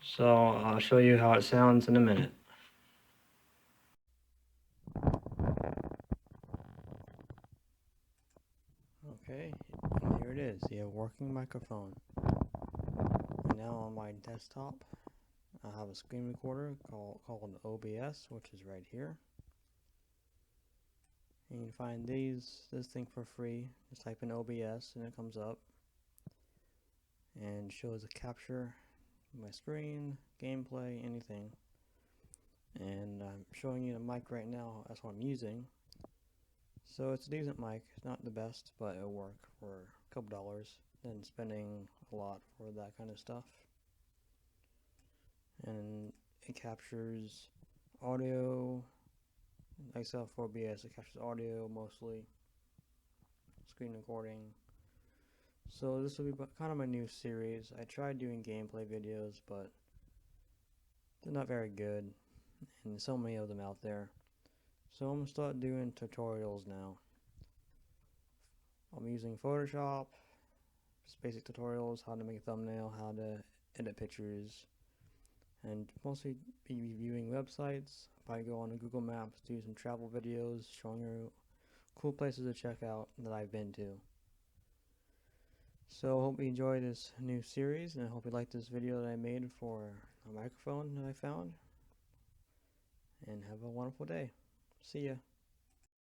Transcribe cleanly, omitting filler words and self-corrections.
So I'll show you how it sounds in a minute. Okay, and here it is, the working microphone. And now on my desktop, I have a screen recorder called OBS, which is right here. And you can find this thing for free. Just type in OBS and it comes up and shows a capture my screen, gameplay, anything. And I'm showing you the mic right now. That's what I'm using. So it's a decent mic. It's not the best, but it'll work for a couple dollars than spending a lot for that kind of stuff. And it captures audio. Like I said, for OBS, it captures audio mostly, screen recording. So this will be kind of my new series. I tried doing gameplay videos, but they're not very good, and so many of them out there. So I'm gonna start doing tutorials now. I'm using Photoshop, just basic tutorials, how to make a thumbnail, how to edit pictures, and mostly be reviewing websites. Probably go on to Google Maps, do some travel videos, showing you cool places to check out that I've been to. So I hope you enjoy this new series, and I hope you like this video that I made for a microphone that I found. And have a wonderful day. See ya.